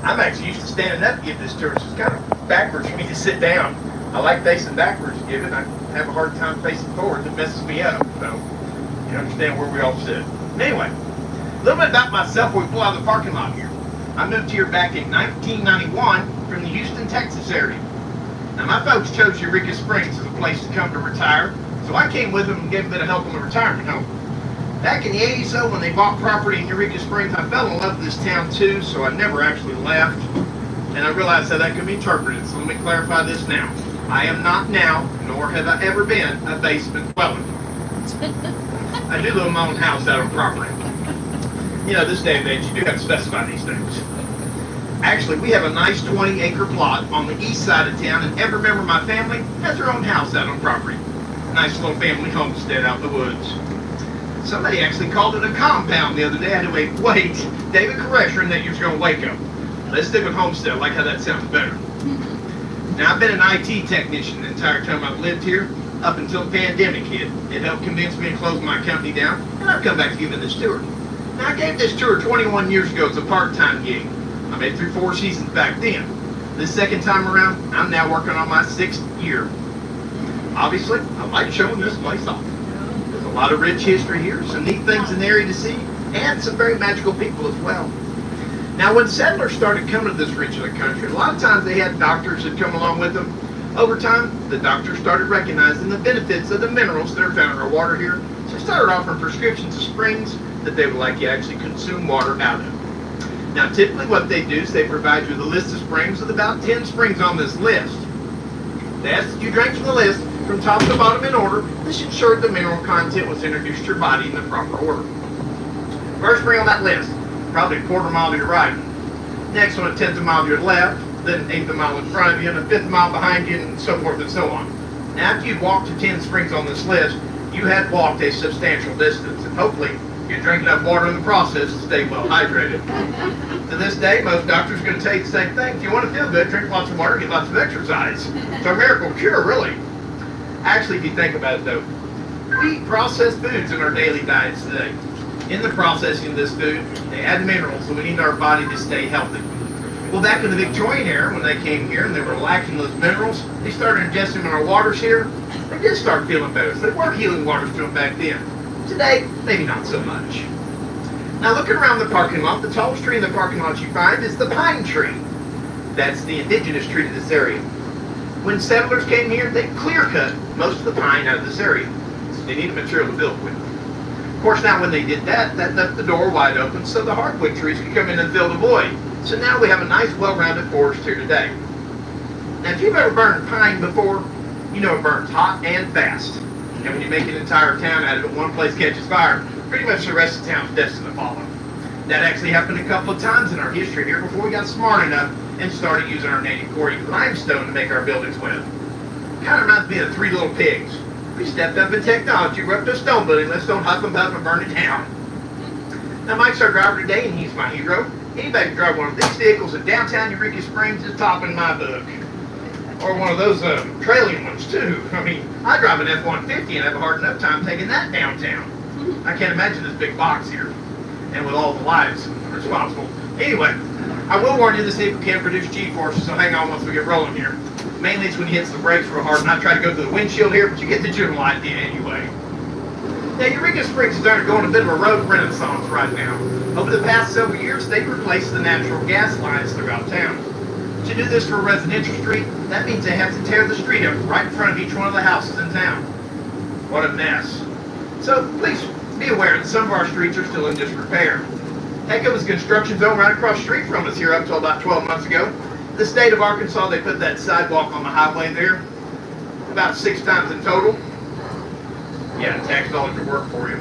I'm actually used to standing up to give this tour, so it's kind of backwards for me to sit down. I like facing backwards to give it. I have a hard time facing forward. It messes me up. So you understand where we all sit. Anyway, a little bit about myself before we pull out of the parking lot here. I moved here back in 1991 from the Houston, Texas area. Now my folks chose Evrika Springs as a place to come to retire, so I came with them and gave a bit of help on the retirement home. Back in the 80s though, when they bought property in Evrika Springs, I fell in love with this town too, so I never actually left. And I realized how that could be interpreted, so let me clarify this now. I am not now, nor have I ever been, a basement dweller. I do live in my own house out on property. You know, this day and age, you do have to specify these things. Actually, we have a nice 20-acre plot on the east side of town, and every member of my family has their own house out on property. Nice little family homestead out in the woods. Somebody actually called it a compound the other day. I had to wait. David Koresher and that you was going to wake up. Let's stick with homestead. I like how that sounds better. Now, I've been an IT technician the entire time I've lived here, up until the pandemic hit. It helped convince me to close my company down, and I've come back to giving this tour. Now, I gave this tour 21 years ago as a part-time gig. I made it through 4 seasons back then. This second time around, I'm now working on my 6th year. Obviously, I like showing this place off. There's a lot of rich history here, some neat things in the area to see, and some very magical people as well. Now, when settlers started coming to this region of the country, a lot of times they had doctors that come along with them. Over time, the doctors started recognizing the benefits of the minerals that are found in our water here, so they started offering prescriptions of springs that they would like you actually consume water out of. Now, typically what they do is they provide you with a list of springs with about 10 springs on this list. They ask that you drink from the list from top to bottom in order. This ensured the mineral content was introduced to your body in the proper order. First spring on that list, probably a quarter mile to your right. Next one, a tenth of a mile to your left, then an eighth of a mile in front of you, and a fifth mile behind you, and so forth and so on. Now, after you'd walked to 10 springs on this list, you had walked a substantial distance, and hopefully you drink enough water in the process to stay well hydrated. To this day, most doctors are going to tell you the same thing. If you want to feel good, drink lots of water, get lots of exercise. It's a miracle cure, really. Actually, if you think about it, though, we eat processed foods in our daily diets today. In the processing of this food, they add minerals that we need in our body to stay healthy. Well, back in the Victorian era, when they came here and they were lacking those minerals, they started ingesting them in our waters here. They did start feeling better, so they were healing waters to them back then. Today, maybe not so much. Now, looking around the parking lot, the tallest tree in the parking lot you find is the pine tree. That's the indigenous tree to this area. When settlers came here, they clear-cut most of the pine out of this area. So they needed material to build with. Of course, now when they did that, that left the door wide open so the hardwood trees could come in and fill the void. So now we have a nice, well-rounded forest here today. Now, if you've ever burned pine before, you know it burns hot and fast. And when you make an entire town out of it, one place catches fire, pretty much the rest of the town's destined to follow. That actually happened a couple of times in our history here before we got smart enough and started using our native quarry limestone to make our buildings with. Kind of reminds me of 3 Little Pigs. We stepped up in technology, we're up to a stone building, let's don't huff and puff and burn it down. Now, Mike's our driver today, and he's my hero. Anybody can drive one of these vehicles in downtown Evrika Springs is topping my book. Or one of those trailing ones, too. I mean, I drive an F-150 and have a hard enough time taking that downtown. I can't imagine this big box here, and with all the lives responsible. Anyway, I will warn you, this vehicle can produce G-forces, so hang on once we get rolling here. Mainly it's when he hits the brakes real hard, and I try to go through the windshield here, but you get the general idea anyway. Now, Evrika Springs is undergoing a bit of a road renaissance right now. Over the past several years, they've replaced the natural gas lines throughout town. To do this for a residential street, that means they have to tear the street up right in front of each one of the houses in town. What a mess. So please be aware that some of our streets are still in disrepair. Heck, it was construction zone right across the street from us here up until about 12 months ago. The state of Arkansas, they put that sidewalk on the highway there about 6 times in total. Yeah, tax dollars to work for you.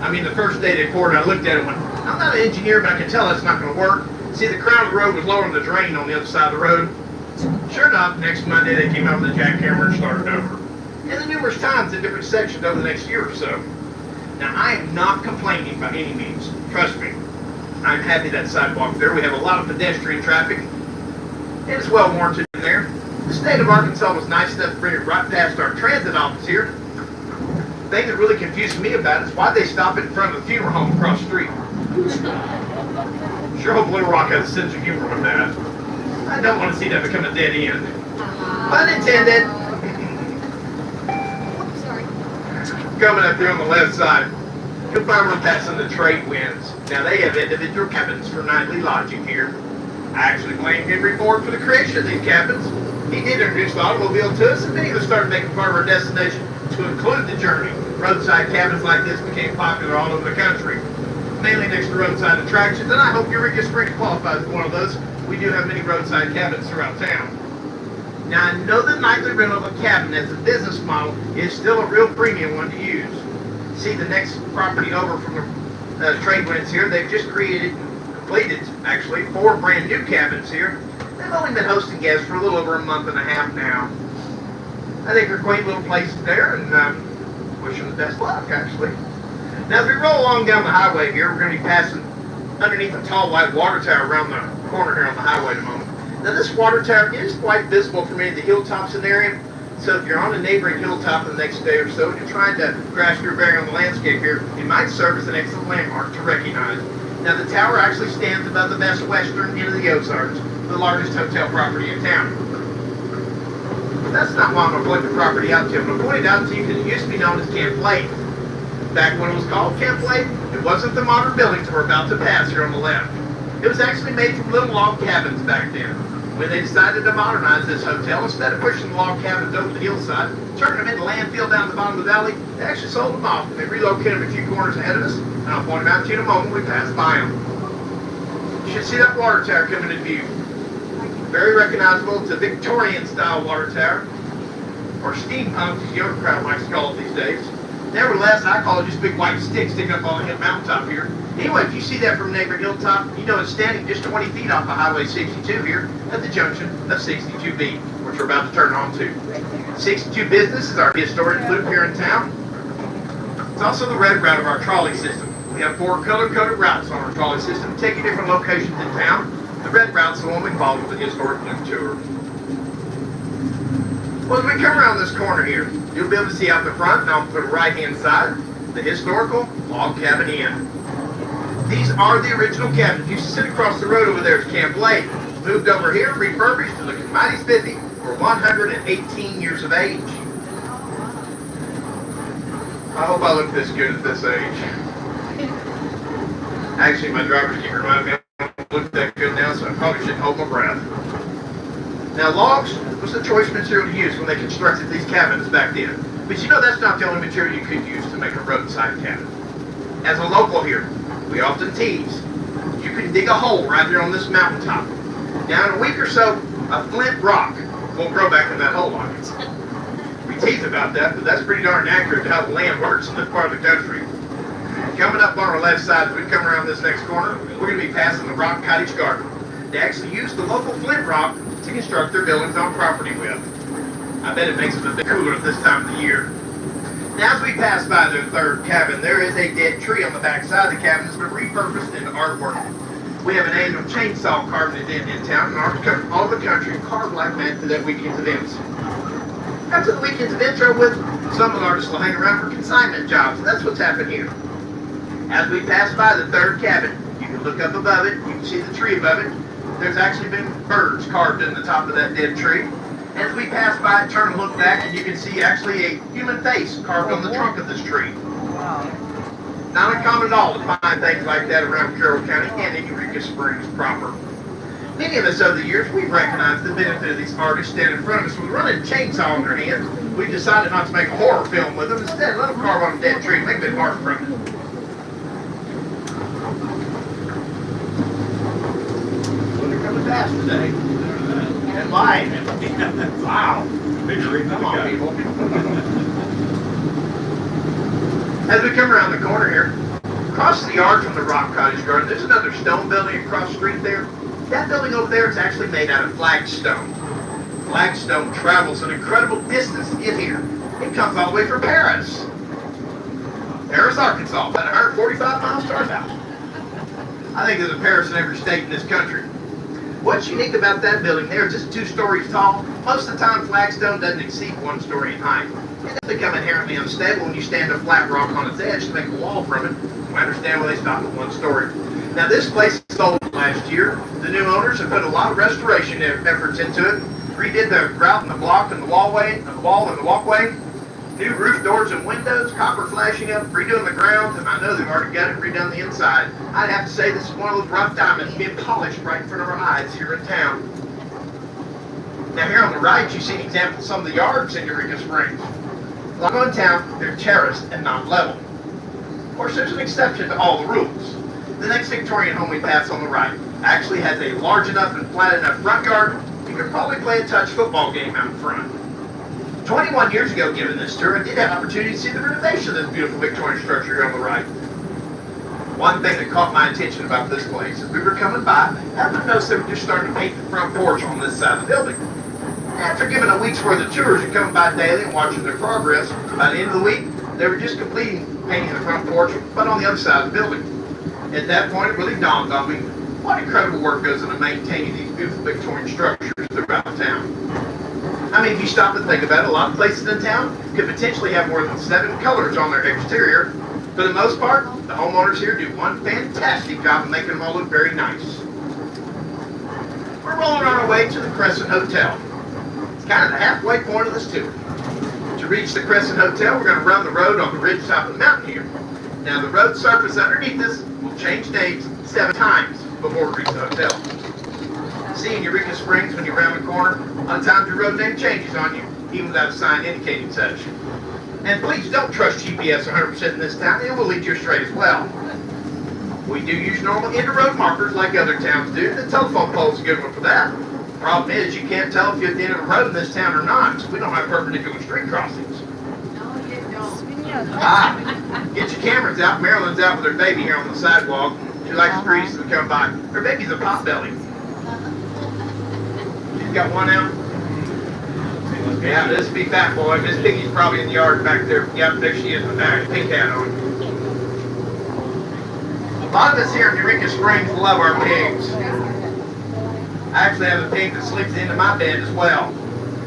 I mean, the first day they poured it, I looked at it and went, I'm not an engineer, but I can tell that's not going to work. See, the crown of the road was lower than the drain on the other side of the road. Sure enough, next Monday they came out with a jackhammer and started over. And then numerous times in different sections over the next year or so. Now, I am not complaining by any means. Trust me. I'm happy that sidewalk there. We have a lot of pedestrian traffic. And it's well warranted in there. The state of Arkansas was nice enough to bring it right past our transit office here. The thing that really confused me about it is why they stop it in front of the funeral home across the street. Sure hope Little Rock has a sense of humor with that. I don't want to see that become a dead end. Pun intended. Sorry. Coming up here on the left side, you'll find we're passing the trade winds. Now they have individual cabins for nightly lodging here. I actually blame Henry Ford for the creation of these cabins. He did introduce the automobile to us, and many of us started making part of our destination to include the journey. Roadside cabins like this became popular all over the country, mainly next to roadside attractions, and I hope Evrika Spring qualifies as one of those. We do have many roadside cabins throughout town. Now I know the nightly rental of a cabin as a business model is still a real premium one to use. See the next property over from the trade winds here, they've just completed actually 4 brand new cabins here. They've only been hosting guests for a little over a month and a half now. I think they're quaint little places there, and wish them the best luck actually. Now as we roll along down the highway here, we're going to be passing underneath a tall white water tower around the corner here on the highway in a moment. Now this water tower is quite visible from any of the hilltops in the area, so if you're on a neighboring hilltop the next day or so and you're trying to grasp your bearing on the landscape here, it might serve as an excellent landmark to recognize. Now the tower actually stands above the Best Western Inn of the Ozarks, the largest hotel property in town. But that's not why I'm going to point the property out to you. I'm going to point it out to you because it used to be known as Camp Lake. Back when it was called Camp Lake, it wasn't the modern buildings we're about to pass here on the left. It was actually made from little log cabins back then. When they decided to modernize this hotel, instead of pushing the log cabins over the hillside, turning them into landfill down the bottom of the valley, they actually sold them off. They relocated them a few corners ahead of us, and I'll point them out to you in a moment when we pass by them. You should see that water tower coming into view. Very recognizable. It's a Victorian-style water tower, or steampunk, as the younger crowd likes to call it these days. Nevertheless, I call it just a big white stick sticking up on the mountaintop here. Anyway, if you see that from a neighboring hilltop, you know it's standing just 20 feet off of Highway 62 here at the junction of 62B, which we're about to turn on to. 62 Business is our historic loop here in town. It's also the red route of our trolley system. We have 4 color-coded routes on our trolley system, taking different locations in town. The red route's the one we follow for the historic loop tour. Well, as we come around this corner here, you'll be able to see out the front, and on the right-hand side, the historical log cabin inn. These are the original cabins. You sit across the road over there is Camp Lake. Moved over here, refurbished to looking mighty spiffy for 118 years of age. I hope I look this good at this age. Actually, my drivers keep reminding me I don't look that good now, so I probably shouldn't hold my breath. Now, logs was the choice material to use when they constructed these cabins back then. But you know that's not the only material you could use to make a roadside cabin. As a local here, we often tease. You can dig a hole right here on this mountaintop. Now in a week or so, a flint rock will grow back in that hole on you. We tease about that, but that's pretty darn accurate to how the land works in this part of the country. Coming up on our left side, as we come around this next corner, we're going to be passing the Rock Cottage Garden. They actually use the local flint rock to construct their buildings on property with. I bet it makes them a bit cooler at this time of the year. Now as we pass by their third cabin, there is a dead tree on the back side of the cabin that's been repurposed into artwork. We have an annual chainsaw carving event in town, and all the country carved like that for that weekend's events. After the weekend's events are with, some artists will hang around for consignment jobs, and that's what's happened here. As we pass by the third cabin, you can look up above it, you can see the tree above it. There's actually been birds carved in the top of that dead tree. As we pass by, turn and look back, and you can see actually a human face carved on the trunk of this tree. Wow. Not uncommon at all to find things like that around Carroll County and in Evrika Springs proper. Many of us over the years, we've recognized the benefit of these artists standing in front of us with running a chainsaw in their hands. We decided not to make a horror film with them. Instead, let them carve on a dead tree, make a bit of art from it. Coming fast today. And live. Wow. Come on, people. As we come around the corner here, across the yard from the Rock Cottage Garden, there's another stone building across the street there. That building over there is actually made out of flagstone. Flagstone travels an incredible distance to get here. It comes all the way from Paris. Paris, Arkansas, about 145 miles to our house. I think there's a Paris in every state in this country. What's unique about that building there is just 2 stories tall. Most of the time, flagstone doesn't exceed 1 story in height. It does become inherently unstable when you stand a flat rock on its edge to make a wall from it. I understand why they stop at 1 story. Now, this place is sold last year. The new owners have put a lot of restoration efforts into it. Redid the grout in the block and the wall and the walkway. New roof doors and windows, copper flashing up, redoing the ground, and I know they've already got it redone the inside. I'd have to say this is one of those rough diamonds being polished right in front of our eyes here in town. Now here on the right, you see an example of some of the yards in Evrika Springs. Like in town, they're terraced and not level. Of course, there's an exception to all the rules. The next Victorian home we pass on the right actually has a large enough and flat enough front yard. You could probably play a touch football game out in front. 21 years ago, given this tour, I did have an opportunity to see the renovation of this beautiful Victorian structure here on the right. One thing that caught my attention about this place is we were coming by, happened to notice they were just starting to paint the front porch on this side of the building. After giving a week's worth of tours and coming by daily and watching their progress, by the end of the week, they were just completing painting the front porch, but on the other side of the building. At that point, it really dawned on me what incredible work goes into maintaining these beautiful Victorian structures throughout town. I mean, if you stop and think about it, a lot of places in town could potentially have more than 7 colors on their exterior. For the most part, the homeowners here do one fantastic job of making them all look very nice. We're rolling on our way to the Crescent Hotel. It's kind of the halfway point of this tour. To reach the Crescent Hotel, we're going to run the road on the ridge top of the mountain here. Now, the road surface underneath us will change names 7 times before we reach the hotel. See, in Evrika Springs, when you're around the corner, a lot of times your road name changes on you, even without a sign indicating such. And please don't trust GPS 100% in this town, it will lead you astray as well. We do use normal inter-road markers like other towns do. The telephone pole's a good one for that. Problem is, you can't tell if you're at the end of the road in this town or not, so we don't have perpendicular street crossings. No, you don't. Get your cameras out. Marilyn's out with her baby here on the sidewalk. She likes to grease to come by. Her baby's a potbelly. She's got one out. Yeah, this big fat boy. Miss Piggy's probably in the yard back there. Yeah, there she is with that pink hat on. A lot of us here in Evrika Springs love our pigs. I actually have a pig that sleeps into my bed as well.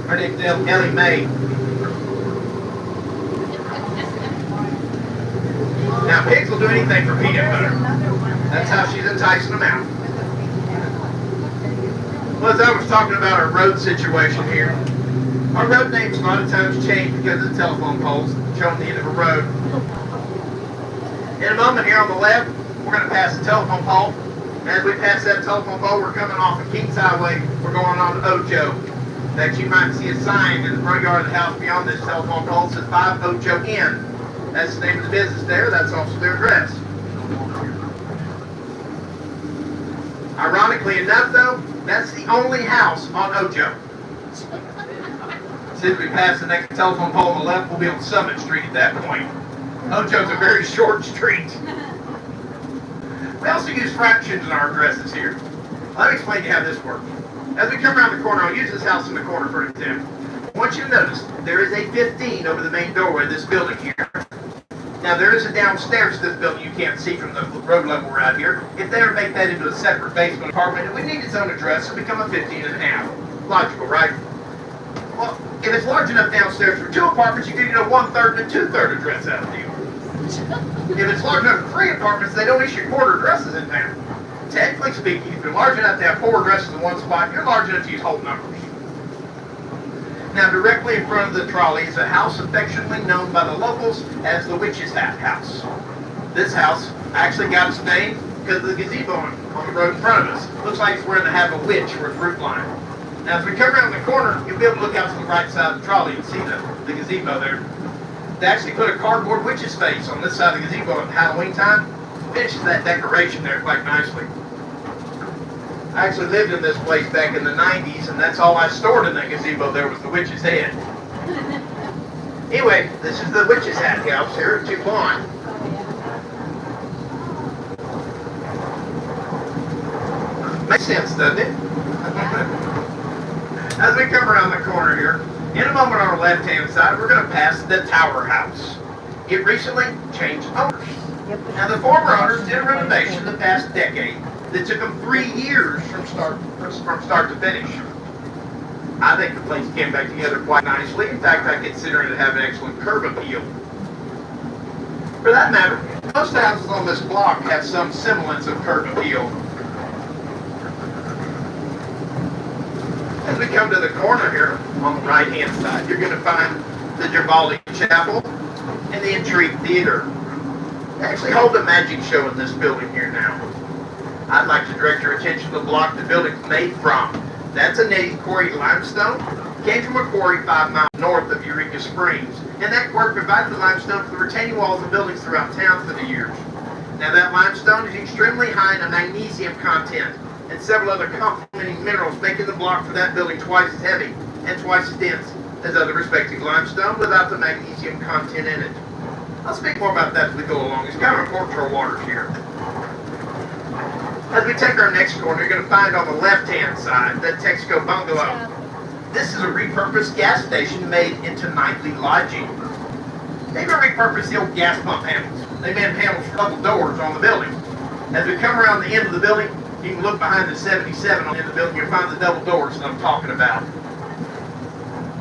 Her name's Ellie Mae. Now, pigs will do anything for peanut butter. That's how she's enticing them out. Well, as I was talking about our road situation here, our road names a lot of times change because of the telephone poles showing the end of a road. In a moment here on the left, we're going to pass the telephone pole. As we pass that telephone pole, we're coming off of Kings Highway. We're going on to Ojo. Next, you might see a sign in the front yard of the house beyond this telephone pole that says 5 Ojo Inn. That's the name of the business there. That's also their address. Ironically enough, though, that's the only house on Ojo. Since we pass the next telephone pole on the left, we'll be on Summit Street at that point. Ojo's a very short street. We also use fractions in our addresses here. Let me explain to you how this works. As we come around the corner, I'll use this house in the corner for an example. I want you to notice there is a 15 over the main doorway of this building here. Now there is a downstairs to this building you can't see from the road level we're at here. If they ever make that into a separate basement apartment, it would need its own address and become a 15 and a half. Logical, right? Well, if it's large enough downstairs for 2 apartments, you can get a 1/3 and a 2/3 address out of the deal. If it's large enough for 3 apartments, they don't issue quarter addresses in town. Technically speaking, if you're large enough to have 4 addresses in one spot, you're large enough to use whole numbers. Now, directly in front of the trolley is a house affectionately known by the locals as the Witch's Hat House. This house actually got its name because of the gazebo on the road in front of us. Looks like it's where they have a witch for its roof line. Now, as we come around the corner, you'll be able to look out to the right side of the trolley and see the gazebo there. They actually put a cardboard witch's face on this side of the gazebo at Halloween time. Finishes that decoration there quite nicely. I actually lived in this place back in the 90s, and that's all I stored in that gazebo there was the witch's head. Anyway, this is the Witch's Hat House here at Tupon. Makes sense, doesn't it? As we come around the corner here, in a moment on our left-hand side, we're going to pass the Tower House. It recently changed owners. Now, the former owners did a renovation the past decade that took them 3 years from start to finish. I think the place came back together quite nicely. In fact, I consider it to have an excellent curb appeal. For that matter, most houses on this block have some semblance of curb appeal. As we come to the corner here on the right-hand side, you're going to find the Givaldi Chapel and the Intrigue Theater. They actually hold a magic show in this building here now. I'd like to direct your attention to the block the building's made from. That's a native quarry limestone. Came from a quarry 5 miles north of Evrika Springs. And that quarry provided the limestone for the retaining walls of buildings throughout town for the years. Now that limestone is extremely high in a magnesium content and several other complementing minerals, making the block for that building twice as heavy and twice as dense as other respective limestone without the magnesium content in it. I'll speak more about that as we go along. It's kind of important to our waters here. As we take our next corner, you're going to find on the left-hand side that Texaco Bungalow. This is a repurposed gas station made into nightly lodging. They even repurposed the old gas pump handles. They made handles for double doors on the building. As we come around the end of the building, you can look behind the 77 on the end of the building, you'll find the double doors that I'm talking about.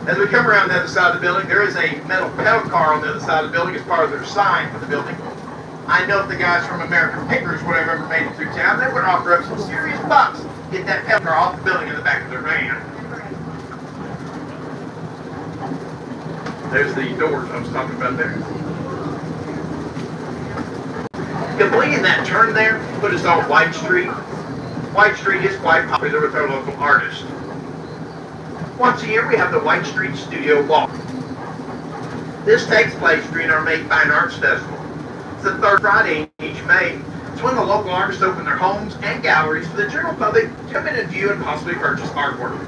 As we come around the other side of the building, there is a metal pedal car on the other side of the building as part of their sign for the building. I know if the guys from American Pickers would have ever made it through town, they would offer up some serious bucks to get that pedal car off the building in the back of their van. There's the doors I was talking about there. Completing that turn there put us on White Street. White Street is quite popular with our local artists. Once a year we have the White Street Studio Walk. This takes place during our May Fine Arts Festival. It's the third Friday in each May. It's when the local artists open their homes and galleries for the general public to come in and view and possibly purchase artwork.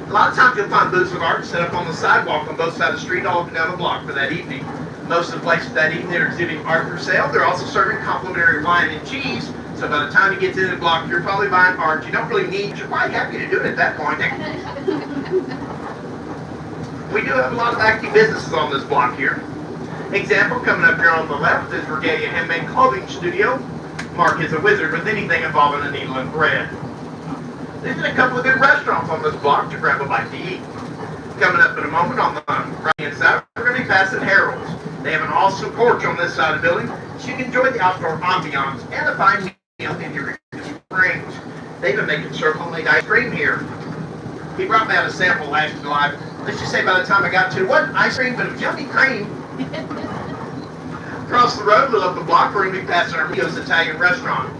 A lot of times you'll find booths of art set up on the sidewalk on both sides of the street all up and down the block for that evening. Most of the places that evening are exhibiting art for sale. They're also serving complimentary wine and cheese. So by the time you get to the block, you're probably buying art you don't really need. You're quite happy to do it at that point. We do have a lot of active businesses on this block here. Example coming up here on the left is Regalia Handmade Clothing Studio. Mark is a wizard with anything involving a needle and thread. There's been a couple of good restaurants on this block to grab a bite to eat. Coming up in a moment on the right-hand side, we're going to be passing Harold's. They have an awesome porch on this side of the building, so you can enjoy the outdoor ambiance and a fine meal in Evrika Springs. They've been making homemade ice cream here. He brought me out a sample last July. Let's just say by the time I got to it, wasn't ice cream, but it was yummy cream. Across the road, a little up the block, we're going to be passing our Mio's Italian restaurant.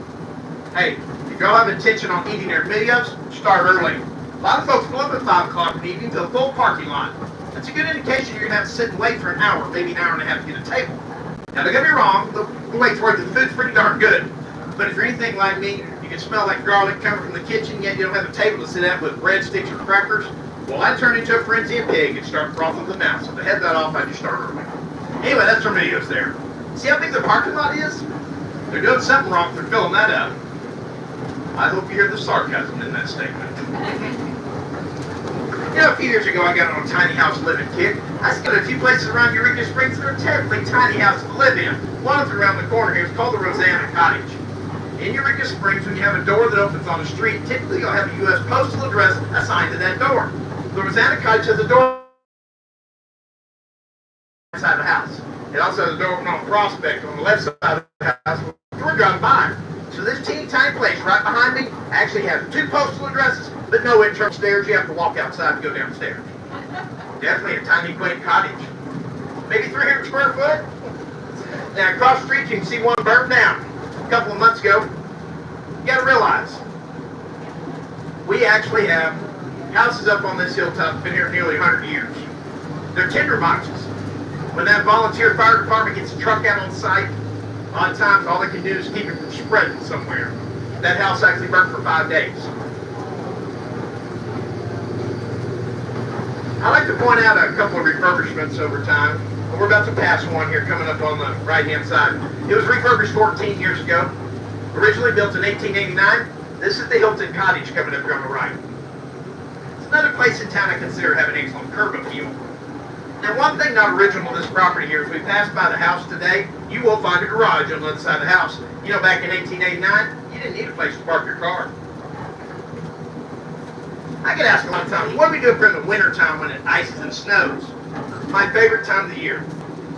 Hey, if y'all have intention on eating their Mio's, start early. A lot of folks pull up at 5 o'clock in the evening to a full parking lot. That's a good indication you're going to have to sit and wait for an hour, maybe an hour and a half to get a table. Now, don't get me wrong, the wait's worth it. The food's pretty darn good. But if you're anything like me, you can smell like garlic coming from the kitchen, yet you don't have a table to sit at with breadsticks or crackers. Well, I turn into a frenzy of pig and start frothing the mouth. So to head that off, I just start early. Anyway, that's our videos there. See how big the parking lot is? They're doing something wrong if they're filling that up. I hope you hear the sarcasm in that statement. You know, a few years ago, I got on a tiny house living kick. I got a few places around Evrika Springs that are terribly tiny houses to live in. One of them around the corner here is called the Rosanna Cottage. In Evrika Springs, when you have a door that opens on a street, typically you'll have a U.S. postal address assigned to that door. The Rosanna Cottage has a door inside the house. It also has a door on Prospect on the left side of the house. We're driving by. So this teeny tiny place right behind me actually has 2 postal addresses, but no internal stairs. You have to walk outside to go downstairs. Definitely a tiny, quaint cottage. Maybe 300 square foot. Now across the street you can see one burned down a couple of months ago. You got to realize, we actually have houses up on this hilltop that have been here nearly 100 years. They're tinder boxes. When that volunteer fire department gets a truck out on site, a lot of times all they can do is keep it from spreading somewhere. That house actually burnt for 5 days. I like to point out a couple of refurbishments over time. We're about to pass one here coming up on the right-hand side. It was refurbished 14 years ago. Originally built in 1889. This is the Hilton Cottage coming up here on the right. It's another place in town I consider having excellent curb appeal. Now, one thing not original to this property here is we pass by the house today, you will find a garage on the other side of the house. You know, back in 1889, you didn't need a place to park your car. I get asked a lot of times, what do we do up in the winter time when it ices and snows? My favorite time of the year.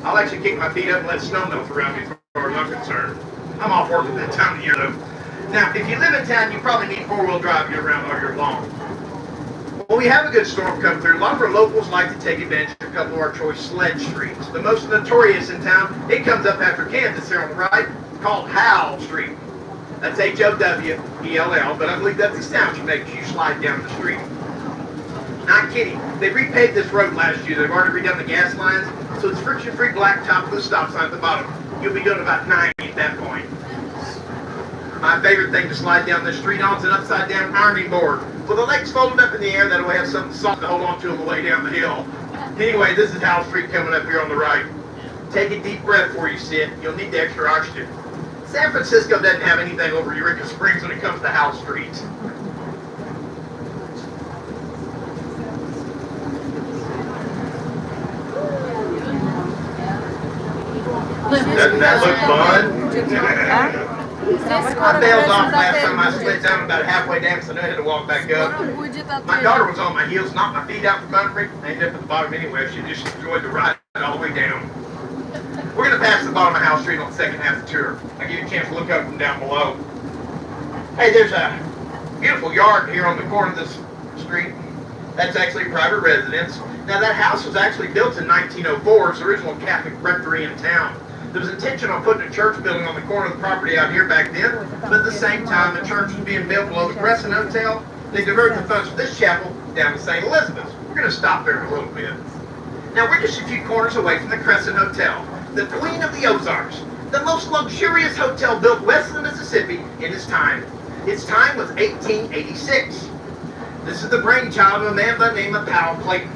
I'll actually kick my feet up and let snow melt around me as far as I'm concerned. I'm off work at that time of the year, though. Now, if you live in town, you probably need 4-wheel drive to get around all year long. Well, we we have a good storm come through, a lot of our locals like to take advantage of a couple of our choice sled streets. The most notorious in town, it comes up after Kansas here on the right, called Howell Street. That's Howell, but I believe that's the sound you make as you slide down the street. Not kidding. They repaved this road last year. They've already redone the gas lines, so it's friction-free blacktop with a stop sign at the bottom. You'll be doing about 90 at that point. My favorite thing to slide down this street on is an upside-down ironing board. With the legs folded up in the air, that way I have something soft to hold on to on the way down the hill. Anyway, this is Howell Street coming up here on the right. Take a deep breath before you sit. You'll need the extra oxygen. San Francisco doesn't have anything over Eureka Springs when it comes to Howell Street. Doesn't that look fun? I bailed off last time I slid down about halfway down, so I knew I had to walk back up. My daughter was on my heels, knocked my feet out from under me. I ended up at the bottom anyway. She just enjoyed the ride all the way down. We're going to pass the bottom of Howell Street on the second half of the tour. I'll give you a chance to look up from down below. Hey, there's a beautiful yard here on the corner of this street. That's actually private residence. Now, that house was actually built in 1904. It's the original Catholic rectory in town. There was intention on putting a church building on the corner of the property out here back then, but at the same time, the church was being built below the Crescent Hotel. They diverted the funds for this chapel down to St. Elizabeth's. We're going to stop there in a little bit. Now, we're just a few corners away from the Crescent Hotel, the Queen of the Ozarks, the most luxurious hotel built west of the Mississippi in its time. Its time was 1886. This is the brainchild of a man by the name of Powell Clayton.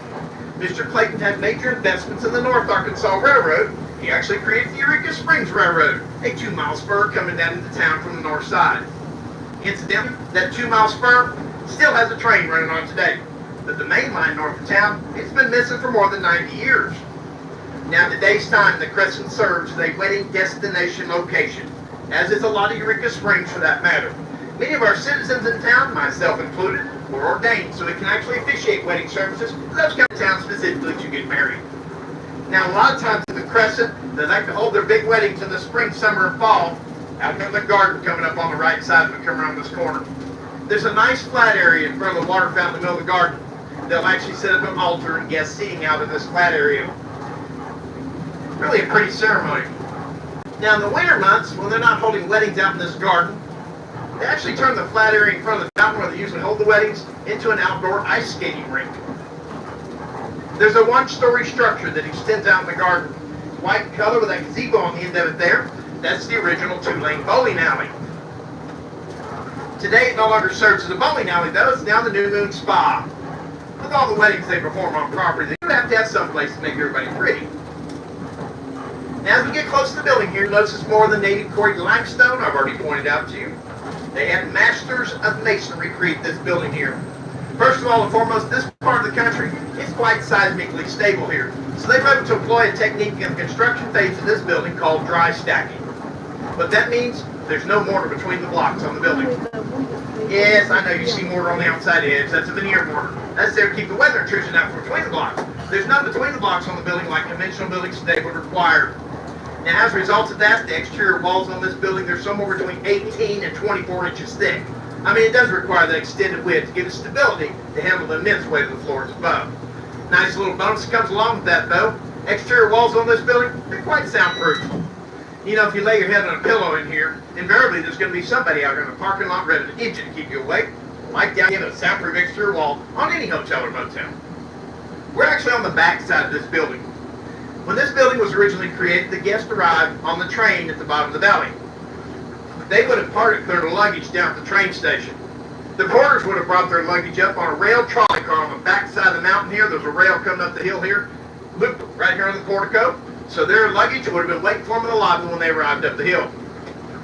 Mr. Clayton had major investments in the North Arkansas Railroad. He actually created the Evrika Springs Railroad, a 2-mile spur coming down into town from the north side. Incidentally, that 2-mile spur still has a train running on today, but the main line north of town, it's been missing for more than 90 years. Now, in today's time, the Crescent serves as a wedding destination location, as is a lot of Evrika Springs for that matter. Many of our citizens in town, myself included, were ordained so we can actually officiate wedding services for those kind of towns specifically to get married. Now, a lot of times in the Crescent, they like to hold their big weddings in the spring, summer, and fall, out in the garden coming up on the right side when we come around this corner. There's a nice flat area in front of the water fountain in the middle of the garden. They'll actually set up an altar and guest seating out in this flat area. Really a pretty ceremony. Now, in the winter months, when they're not holding weddings out in this garden, they actually turn the flat area in front of the fountain where they usually hold the weddings into an outdoor ice skating rink. There's a 1-story structure that extends out in the garden. It's white in color with a gazebo on the end of it there. That's the original 2-lane bowling alley. Today it no longer serves as a bowling alley though, it's now the New Moon Spa. With all the weddings they perform on property, they have to have some place to make everybody pretty. Now as we get close to the building here, notice it's more than native quarried limestone, I've already pointed out to you. They had masters of masonry create this building here. First of all and foremost, this part of the country is quite seismically stable here. So they were able to employ a technique in the construction phase of this building called dry stacking. What that means, there's no mortar between the blocks on the building. Yes, I know you see mortar on the outside edge. That's a veneer mortar. That's there to keep the weather intrusion out from between the blocks. There's none between the blocks on the building like conventional buildings today would require. Now, as a result of that, the exterior walls on this building, they're somewhere between 18 and 24 inches thick. I mean, it does require that extended width to give it stability to handle the immense weight of the floors above. Nice little bonus that comes along with that, though. Exterior walls on this building, they're quite soundproof. You know, if you lay your head on a pillow in here, invariably there's going to be somebody out here in the parking lot ready to hit you to keep you awake. Like down in a soundproof exterior wall on any hotel or motel. We're actually on the back side of this building. When this building was originally created, the guests arrived on the train at the bottom of the valley. They would have parked their luggage down at the train station. The porters would have brought their luggage up on a rail trolley car on the back side of the mountain here. There's a rail coming up the hill here, looped right here on the portico. So their luggage would have been waiting for them in the lobby when they arrived up the hill.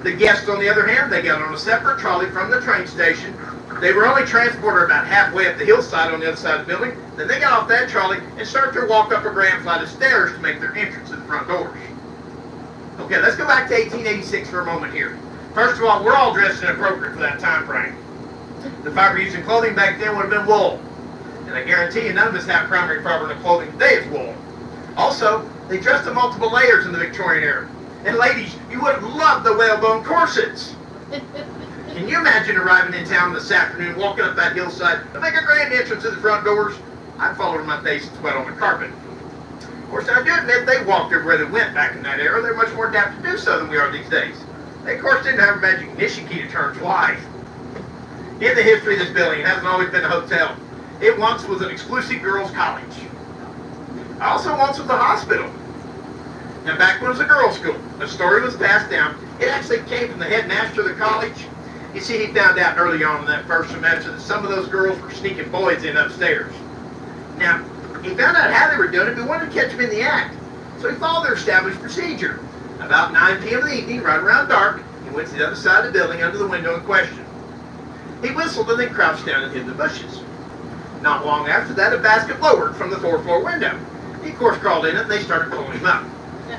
The guests, on the other hand, they got on a separate trolley from the train station. They were only transported about halfway up the hillside on the other side of the building. Then they got off that trolley and started their walk up a grand flight of stairs to make their entrance to the front doors. Okay, let's go back to 1886 for a moment here. First of all, we're all dressed inappropriate for that time frame. The fiber used in clothing back then would have been wool. And I guarantee you none of us have primary fiber in the clothing today is wool. Also, they dressed in multiple layers in the Victorian era. And ladies, you would have loved the whalebone corsets. Can you imagine arriving in town this afternoon, walking up that hillside, to make a grand entrance to the front doors? I'd fall on my face and sweat on the carpet. Of course, I do admit they walked everywhere they went back in that era. They're much more adapted to do so than we are these days. They, of course, didn't have a magic ignition key to turn twice. In the history of this building, it hasn't always been a hotel. It once was an exclusive girls' college. Also once was a hospital. Now, back when it was a girls' school, a story was passed down. It actually came from the headmaster of the college. You see, he found out early on in that first semester that some of those girls were sneaking boys in upstairs. Now, he found out how they were doing it, but wanted to catch them in the act. So he followed their established procedure. About 9 p.m. in the evening, right around dark, he went to the other side of the building under the window in question. He whistled and then crouched down and hid in the bushes. Not long after that, a basket lowered from the 4th floor window. He, of course, crawled in it and they started pulling him up.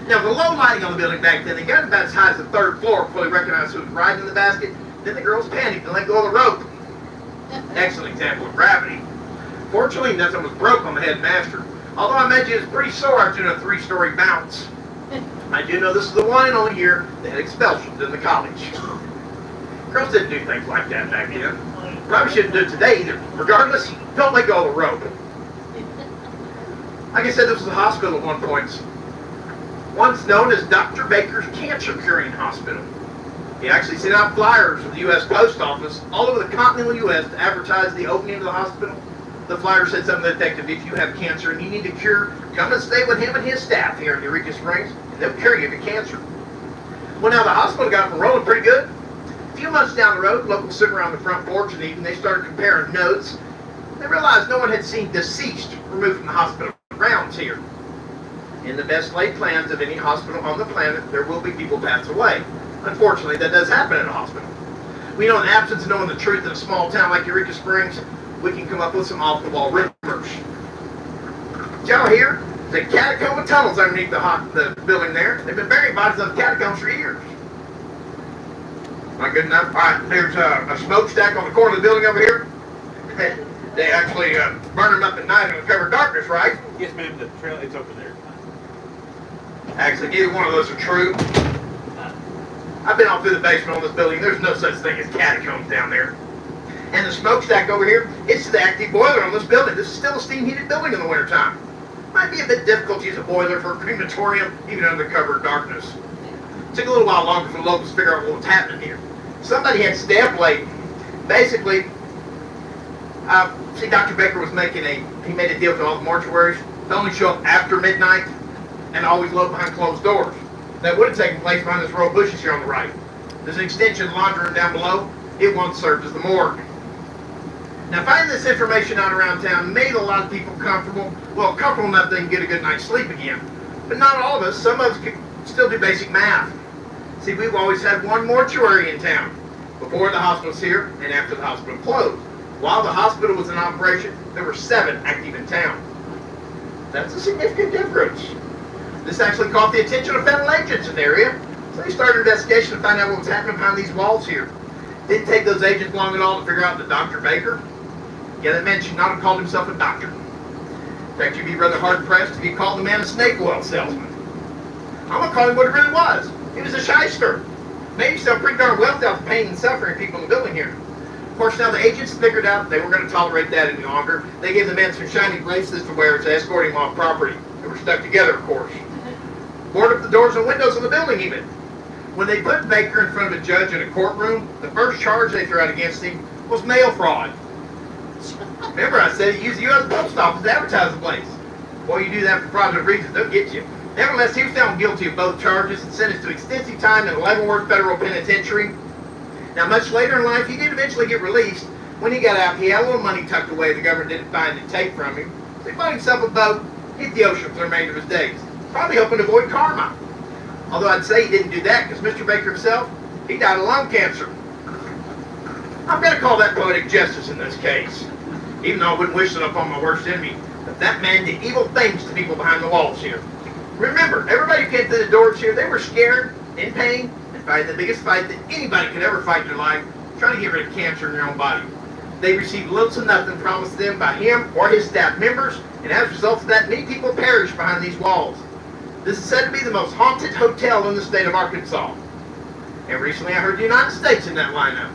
Now, the low lighting on the building back then, they got about as high as the 3rd floor before they recognized who was riding in the basket. Then the girls panicked and let go of the rope. Excellent example of gravity. Fortunately, nothing was broke on the headmaster, although I imagine it was pretty sore after doing a 3-story bounce. I do know this is the one and only year they had expulsions in the college. Girls didn't do things like that back then. Probably shouldn't do it today either. Regardless, don't let go of the rope. Like I said, this was a hospital at one point. Once known as Dr. Baker's Cancer Curing Hospital. He actually sent out flyers from the U.S. Post Office all over the continental U.S. to advertise the opening of the hospital. The flyer said something to the effect of, if you have cancer and you need a cure, come and stay with him and his staff here in Evrika Springs, and they'll cure you of your cancer. Well, now the hospital got up and rolling pretty good. A few months down the road, locals sitting around the front porch and eating, they started comparing notes. They realized no one had seen deceased removed from the hospital grounds here. In the best laid plans of any hospital on the planet, there will be people pass away. Unfortunately, that does happen in a hospital. We know in the absence of knowing the truth in a small town like Evrika Springs, we can come up with some off-the-wall rumors. Did y'all hear? The catacomb of tunnels underneath the building there. They've been burying bodies in the catacombs for years. Not good enough. All right, there's a smokestack on the corner of the building over here. They actually burn them up at night in the cover of darkness, right? Yes, ma'am. The trail, it's over there. Actually, neither one of those are true. I've been all through the basement on this building. There's no such thing as catacombs down there. And the smokestack over here, it's the active boiler on this building. This is still a steam-heated building in the wintertime. Might be a bit difficult to use a boiler for a crematorium, even under the cover of darkness. It took a little while longer for the locals to figure out what was happening here. Somebody had staff laid. Basically, see, Dr. Baker was he made a deal with all the mortuaries to only show up after midnight and always low behind closed doors. That would have taken place behind this row of bushes here on the right. There's an extension laundry room down below. It once served as the morgue. Now, finding this information out around town made a lot of people comfortable. Well, comfortable enough they can get a good night's sleep again. But not all of us. Some of us could still do basic math. See, we've always had one mortuary in town. Before the hospital was here and after the hospital closed. While the hospital was in operation, there were 7 active in town. That's a significant difference. This actually caught the attention of federal agents in the area. So they started an investigation to find out what was happening behind these walls here. Didn't take those agents long at all to figure out that Dr. Baker, yeah, that man should not have called himself a doctor. In fact, you'd be rather hard-pressed if you called the man a snake oil salesman. I'm going to call him what it really was. He was a shyster. Made himself pretty darn wealthy off the pain and suffering people in the building here. Of course, now the agents figured out they weren't going to tolerate that any longer. They gave the man some shiny bracelets to wear to escort him off property. They were stuck together, of course. Boarded up the doors and windows of the building, even. When they put Baker in front of a judge in a courtroom, the first charge they threw out against him was mail fraud. Remember, I said he used the U.S. Post Office to advertise the place. Boy, you do that for fraudulent reasons, they'll get you. Nevertheless, he was found guilty of both charges and sentenced to extensive time in Leavenworth Federal Penitentiary. Now, much later in life, he did eventually get released. When he got out, he had a little money tucked away the government didn't find and take from him. So he bought himself a boat, hit the ocean for the remainder of his days, probably hoping to avoid karma. Although I'd say he didn't do that, because Mr. Baker himself, he died of lung cancer. I'm going to call that poetic justice in this case, even though I wouldn't wish it upon my worst enemy. But that man did evil things to people behind the walls here. Remember, everybody who came through the doors here, they were scared, in pain, and fighting the biggest fight that anybody could ever fight in their life, trying to get rid of cancer in their own body. They received little to nothing promised to them by him or his staff members, and as a result of that, many people perished behind these walls. This is said to be the most haunted hotel in the state of Arkansas. And recently I heard the United States in that lineup.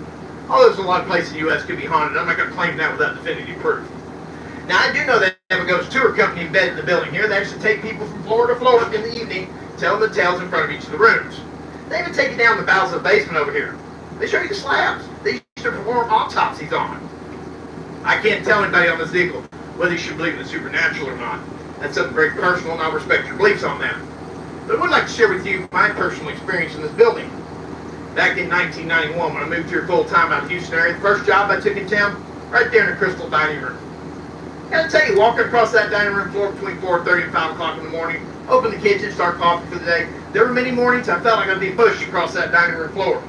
Although there's a lot of places in the U.S. could be haunted, I'm not going to claim that without definitive proof. Now, I do know they have a ghost tour company embedded in the building here. They actually take people from floor to floor in the evening, tell them the tales in front of each of the rooms. They even take you down the bowels of the basement over here. They show you the slabs they used to perform autopsies on. I can't tell anybody on this vehicle whether you should believe in the supernatural or not. That's something very personal, and I'll respect your beliefs on that. But I would like to share with you my personal experience in this building. Back in 1991, when I moved here full-time out of the Houston area, the first job I took in town, right there in the Crystal Dining Room. I gotta tell you, walking across that dining room floor between 4:30 and 5 o'clock in the morning, open the kitchen, start coffee for the day, there were many mornings I felt like I'd be pushed across that dining room floor.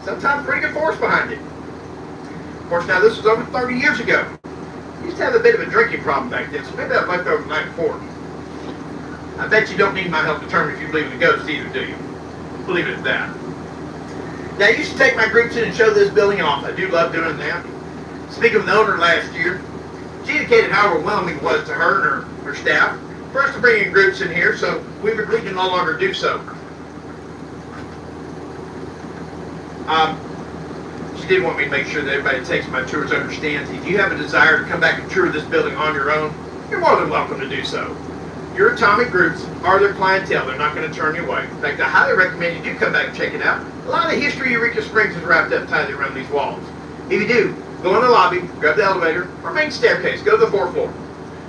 Sometimes pretty good force behind it. Of course, now this was over 30 years ago. I used to have a bit of a drinking problem back then, so maybe I left over the night before. I bet you don't need my help to determine if you believe in a ghost either, do you? Believe it at that. Now, I used to take my groups in and show this building off. I do love doing that. Speaking of the owner last year, she indicated how overwhelming it was to her and her staff for us to bring in groups in here, so we've agreed to no longer do so. She did want me to make sure that everybody that takes my tours understands if you have a desire to come back and tour this building on your own, you're more than welcome to do so. Your atomic groups are their clientele. They're not going to turn you away. In fact, I highly recommend you do come back and check it out. A lot of the history of Evrika Springs is wrapped up tightly around these walls. If you do, go in the lobby, grab the elevator, or main staircase, go to the 4th floor.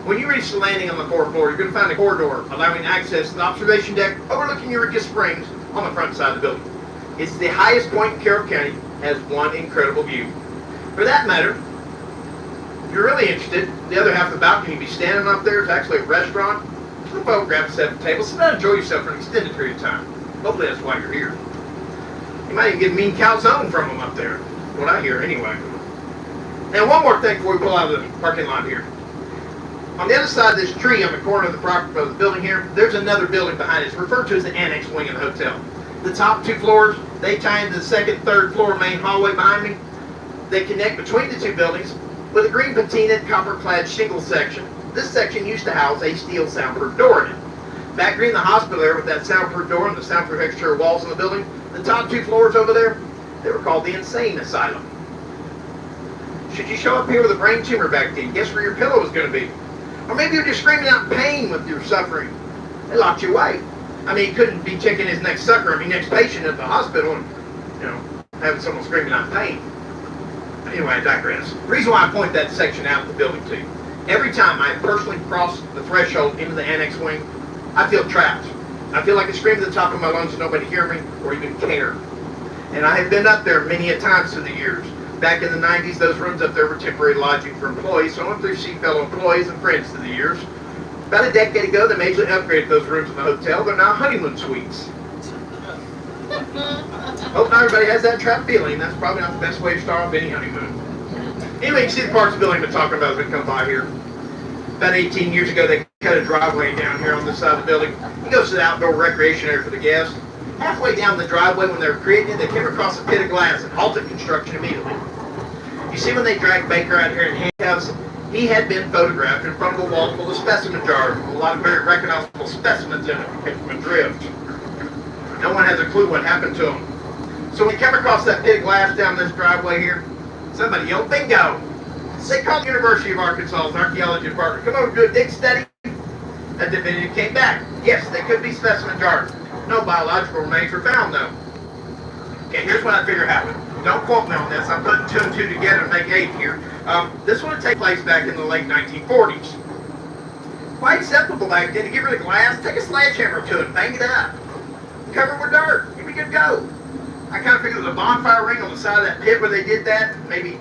When you reach the landing on the 4th floor, you're going to find a corridor allowing access to the observation deck overlooking Evrika Springs on the front side of the building. It's the highest point in Carroll County, has one incredible view. For that matter, if you're really interested, the other half of the balcony you'll be standing up there is actually a restaurant. Flip over, grab a set of tables, sit down and enjoy yourself for an extended period of time. Hopefully that's why you're here. You might even get a mean calzone from them up there. What I hear anyway. Now one more thing before we pull out of the parking lot here. On the other side of this tree on the corner of the building here, there's another building behind it. It's referred to as the annex wing of the hotel. The top 2 floors, they tie into the 2nd, 3rd floor main hallway behind me. They connect between the 2 buildings with a green patinaed copper-clad shingle section. This section used to house a steel soundproof door in it. Back in the hospital there with that soundproof door and the soundproof exterior walls in the building, the top 2 floors over there, they were called the insane asylum. Should you show up here with a brain tumor back then, guess where your pillow was going to be? Or maybe you're just screaming out in pain with your suffering. They locked you away. I mean, he couldn't be checking his next next patient at the hospital and, having someone screaming out in pain. Anyway, I digress. The reason why I point that section out in the building to you, every time I personally cross the threshold into the annex wing, I feel trapped. I feel like I scream at the top of my lungs and nobody hear me or even care. And I have been up there many a times through the years. Back in the 90s, those rooms up there were temporary lodging for employees, so I went through to see fellow employees and friends through the years. About a decade ago, they majorly upgraded those rooms in the hotel. They're now honeymoon suites. Hope not everybody has that trap feeling. That's probably not the best way to start off any honeymoon. Anyway, you can see the parts of the building we're talking about as we come by here. About 18 years ago, they cut a driveway down here on this side of the building. It goes to the outdoor recreation area for the guests. Halfway down the driveway when they were creating it, they came across a pit of glass and halted construction immediately. You see when they dragged Baker out here in handcuffs, he had been photographed in front of a wall full of specimen jars with a lot of very recognizable specimens in it from a drift. No one has a clue what happened to him. So when we came across that pit of glass down this driveway here, somebody yelled, bingo! They called the University of Arkansas's archaeology department. Come over, do a dig study. That definitive came back. Yes, they could be specimen jars. No biological remains were found, though. Okay, here's what I figure happened. Don't quote me on this. I'm putting 2 and 2 together to make 8 here. This one would take place back in the late 1940s. Quite acceptable back then to get rid of glass. Take a sledgehammer to it, bang it up. Cover it with dirt. You'd be good to go. I kind of figured there was a bonfire ring on the side of that pit where they did that. Maybe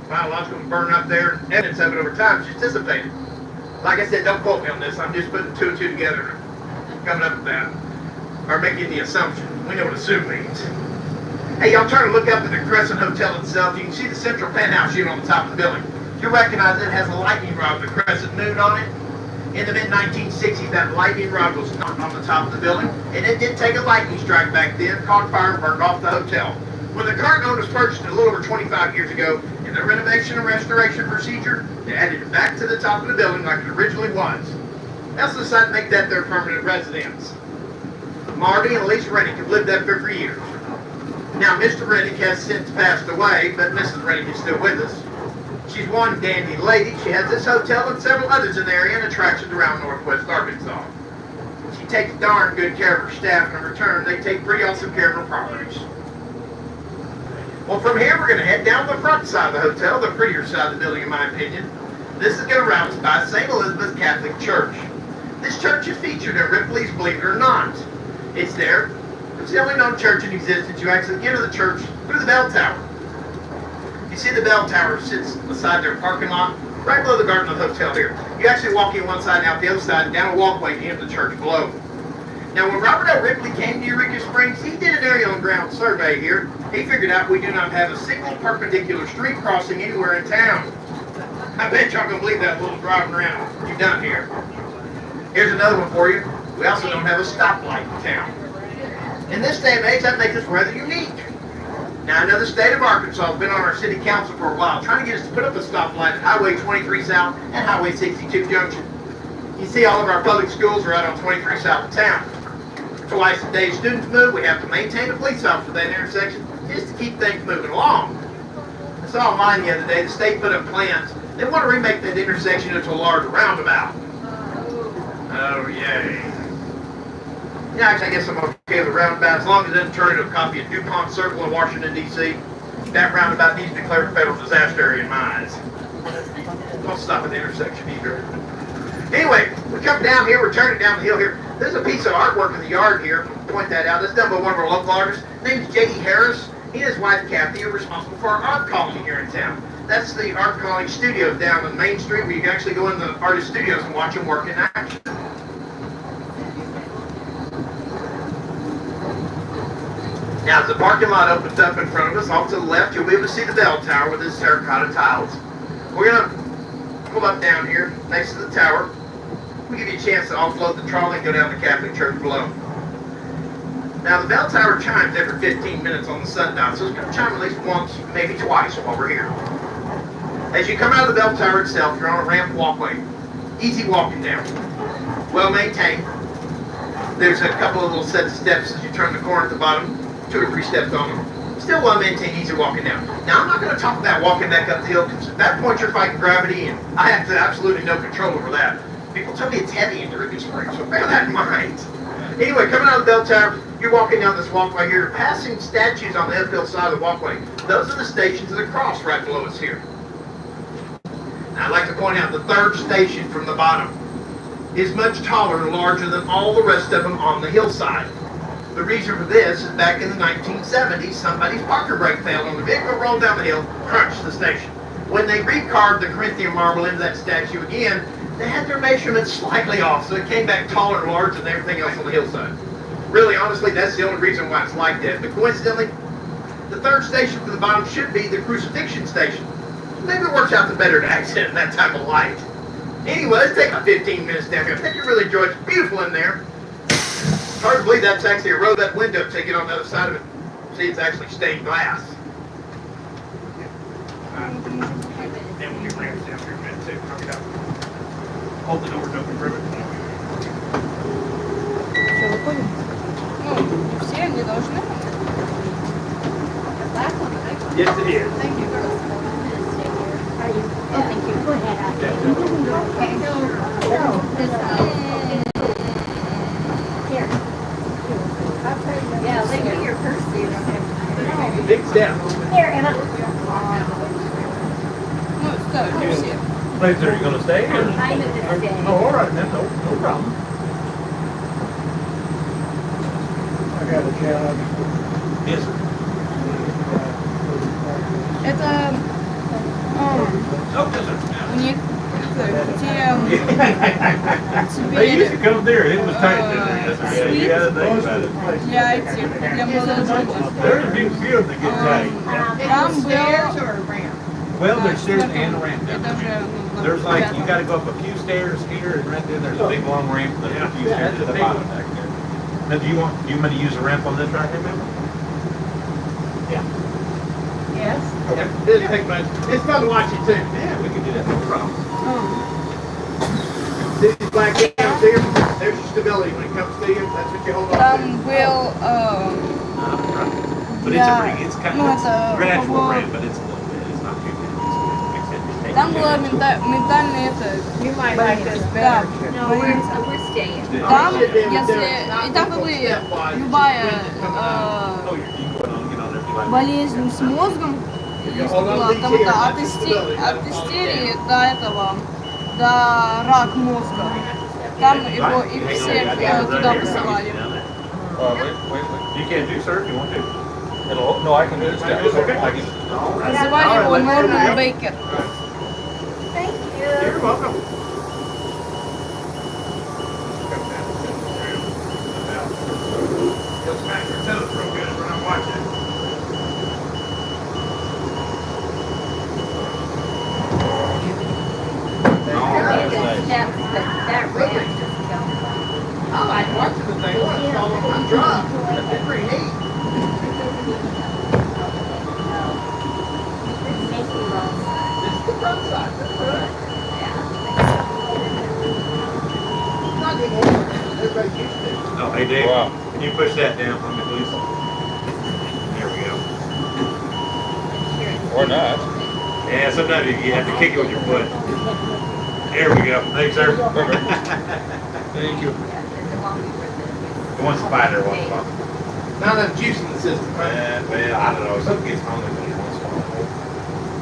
biological burn up there. Evidence of it over time just dissipated. Like I said, don't quote me on this. I'm just putting 2 and 2 together, coming up with that. Or making the assumption. We know what assume means. Hey, y'all turn and look up at the Crescent Hotel itself. You can see the central penthouse unit on the top of the building. You recognize it has a lightning rod with a crescent moon on it. In the mid-1960s, that lightning rod was knocked on the top of the building, and it did take a lightning strike back then, caught fire and burned off the hotel. When the current owner was purchased a little over 25 years ago, in the renovation and restoration procedure, they added it back to the top of the building like it originally was. They also decided to make that their permanent residence. Marty and Lisa Rennie have lived up there for years. Now, Mr. Reddick has since passed away, but Mrs. Reddick is still with us. She's one dandy lady. She has this hotel and several others in the area and attractions around northwest Arkansas. She takes darn good care of her staff, and in return, they take pretty awesome care of her properties. Well, from here, we're going to head down the front side of the hotel, the prettier side of the building, in my opinion. This is going to route us by St. Elizabeth Catholic Church. This church is featured at Ripley's Believe It or Not. It's there. It's the only known church in existence. You actually enter the church through the bell tower. You see the bell tower sits beside their parking lot, right below the garden of the hotel here. You actually walk in one side and out the other side, and down a walkway to enter the church below. Now, when Robert L. Ripley came to Evrika Springs, he did an aerial and ground survey here. He figured out we do not have a single perpendicular street crossing anywhere in town. I bet y'all gonna believe that little driving around you've done here. Here's another one for you. We also don't have a stoplight in town. In this day and age, that makes us rather unique. Now, I know the state of Arkansas has been on our city council for a while, trying to get us to put up a stoplight at Highway 23 South and Highway 62 Junction. You see, all of our public schools are out on 23 South of town. Twice a day students move, we have to maintain a police officer at that intersection just to keep things moving along. I saw online the other day, the state put up plans. They want to remake that intersection into a large roundabout. Oh, yay. Yeah, actually, I guess I'm okay with the roundabout as long as it doesn't turn into a copy of DuPont Circle in Washington, D.C. That roundabout needs to be declared a federal disaster area in my eyes. Don't stop at the intersection either. Anyway, we come down here, we're turning down the hill here. There's a piece of artwork in the yard here. Point that out. It's done by one of our local artists. His name's J.E. Harris. He and his wife, Kathy, are responsible for our art colony here in town. That's the art colony studios down on Main Street where you can actually go in the artist studios and watch them work in action. Now, as the parking lot opens up in front of us, off to the left, you'll be able to see the bell tower with its terracotta tiles. We're going to pull up down here next to the tower. We'll give you a chance to offload the trolley and go down to the Catholic Church below. Now, the bell tower chimes every 15 minutes on the sundial, so it's going to chime at least once, maybe twice while we're here. As you come out of the bell tower itself, you're on a ramp walkway. Easy walking down. Well maintained. There's a couple of little set of steps as you turn the corner at the bottom. 2 or 3 steps on them. Still well maintained, easy walking down. Now, I'm not going to talk about walking back up the hill, because at that point you're fighting gravity, and I have absolutely no control over that. People tell me it's heavy in Evrika Springs, so bear that in mind. Anyway, coming out of the bell tower, you're walking down this walkway here, passing statues on the uphill side of the walkway. Those are the stations of the cross right below us here. Now, I'd like to point out the third station from the bottom is much taller and larger than all the rest of them on the hillside. The reason for this is back in the 1970s, somebody's parker brake failed on the vehicle, rolled down the hill, crunched the station. When they recarved the Corinthian marble into that statue again, they had their measurements slightly off, so it came back taller and larger than everything else on the hillside. Really, honestly, that's the only reason why it's like that. But coincidentally, the third station from the bottom should be the crucifixion station. Maybe it works out the better to accent in that type of light. Anyway, let's take about 15 minutes down here. I think you really enjoy it. It's beautiful in there. Hard to believe that's actually a row that window ticket on the other side of it. See, it's actually stained glass. Then we'll get ramps down here in a minute too. Knock it out. Hold the doors open for a minute. Что, выходим? Ну, все не должны. Yes, it is. Thank you, girls. Oh, thank you. Go ahead. Here. Yeah, leave me your purse here. Big step. Here, Emma. Ну, что, не все. Place are you gonna stay? Or? I'm at this day. Oh, all right, then, no problem. I got a job. Yes, sir. Это Oh, yes, sir. у них где They used to теперь come there. It was tight there. Yes, sir. Yeah, you gotta think about it. для этих, для молодежи. There's a few of them that get tight. Там был Well, there's stairs and a ramp down это there. же ну, There's like, you gotta go up a few stairs here, and right then there's a big long ramp, and there's a few stairs at the bottom back there. Now, do you want me to use a ramp on this right here, maybe? Yes. Okay. It doesn't take much. It's fun to watch it too. Yeah, we can do that, no problem. See these black cams here? There's your stability when it comes to you. That's what you hold on to. Там был But it's a pretty, it's kind Ну, of это gradual по- ramp, but it's a little bit, it's not too big. It's Там была ментальная это. You might like this Да, better. No, больница. we're staying. Там, если, и там как бы любая Oh, you can go on, get on there if you like. болезнь с мозгом, если была, там это от истерии до этого, до рак мозга. Там его их всех туда посылали. You can do, sir, if you want to. No, I can do this down. Okay. Называли его Норман Бейкер. Thank you. You're welcome. You'll smack your toes real good when I'm watching. Steps, but that ramp just don't. I like watching the thing when it's all on the drop. It's pretty neat. Mickey Mouse. This is the front side. That's right. Not anymore. Everybody used to. Oh, hey Dave, Wow. can you push that down for me, please? There we go. Or not. Yeah, sometimes you have to kick it with your foot. There we go. Thanks, sir. Thank you. It wants to fight there once in a while. Not enough juice in the system, right? Well, I don't know. Something gets hungry when he wants to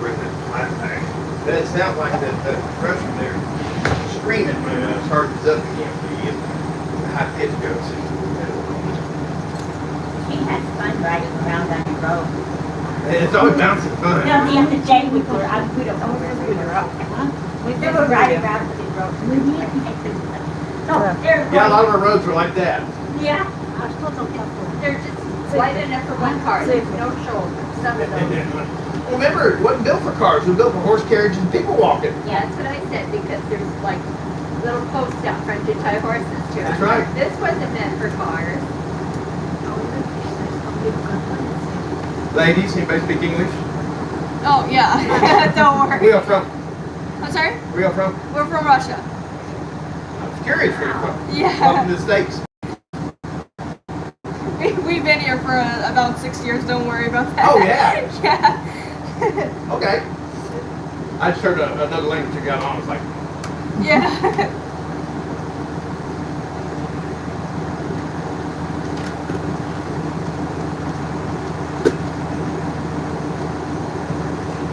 bring that flat back. But it sounds like the pressure there screaming when it starts up again. You get the high pitch goes. She has fun riding around on the road. It's always bouncing fun. No, the other day we were, we don't know where we were up. We were riding around the road. No, they're. Yeah, a lot of our roads were like that. Yeah. They're just wide enough for one car, there's no shoulder, some of those. Well, remember, it wasn't built for cars. It was built for horse carriages and people walking. Yeah, that's what I said, because there's like little posts out front to tie horses to. That's right. This wasn't meant for cars. Ladies, anybody speak English? Oh yeah, don't Where worry. y'all from? I'm sorry? Where y'all from? We're from Russia. I was curious where you're from. Welcome Yeah, to the States. we've been here for about 6 years. Don't worry about that. Oh, yeah? Yeah. Okay. I just heard another language you got on. I was like, Yeah.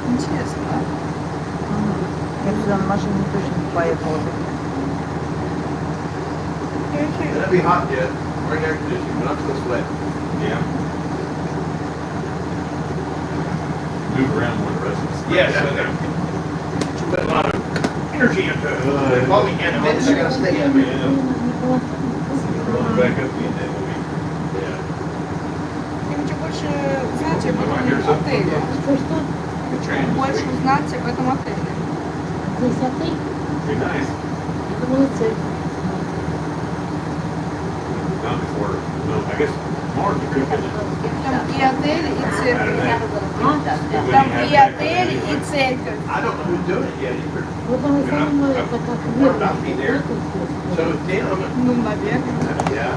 Интересно. Я туда на машине точно не поехала. it'll be hot yet. We're in air conditioning, but I'm still sweating. Yeah. Move around more the rest of us. Yes, I know. Put a lot of energy into it. All the animals are going to stay in there. Roll back up again, then we'll be. Yeah. Я хочу больше узнать об этом отеле. Good transit. Больше узнать об этом отеле. Be nice. Not before, no, I guess March is pretty good. Там и отель, и церковь. When Там you have и that отель, kind of и церковь. I don't know who's doing it yet either. We're about to be there. So is Tim. Ну, наверное. Yeah.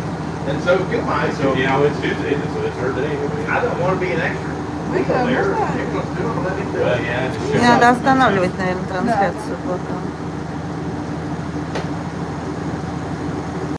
And so goodbye. So, So you know, it's Tuesday, so it's her day. I don't want to be an extra. We go there. If you're going to do it, let me do Well, it. yeah, it's Не just. надо останавливать, наверное, трансляцию пока.